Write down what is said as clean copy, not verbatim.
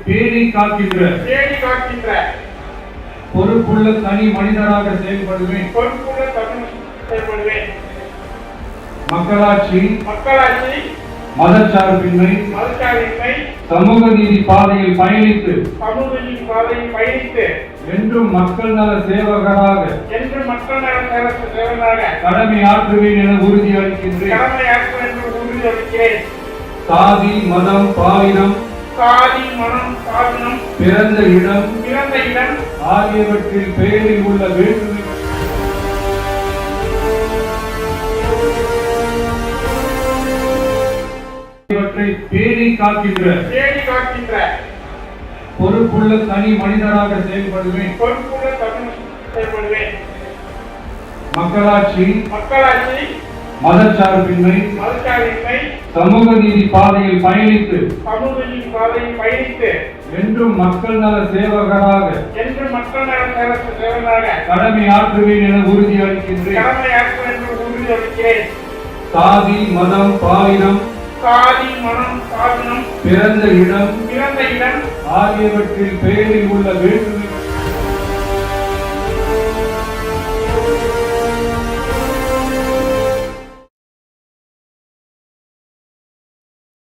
பேணி காக்கின்ற பொறுப்புள்ள தனி மனிதராக செயல்படுவேன். மக்களாட்சி, மதச்சார்பின்மை, சமூக நீதி பாதையில் பயணித்து என்றும் மக்கள் நல சேவகராக கடமை ஆற்றுவேன் என உறுதியளிக்கின்றேன். சாதி மதம் பாலினம் பிறந்த இடம் ஆகியவற்றில் பெயரில் உள்ள வேற்றுமை பேணி காக்கின்ற பொறுப்புள்ள தனி மனிதராக செயல்படுவேன். மக்களாட்சி, மதச்சார்பின்மை, சமூக நீதி பாதையில் பயணித்து என்றும் மக்கள் நல சேவகராக கடமை ஆற்றுவேன் என உறுதியளிக்கின்றேன். சாதி மதம் பாலினம் பிறந்த இடம் ஆகியவற்றில் பெயரில் உள்ள வேற்றுமை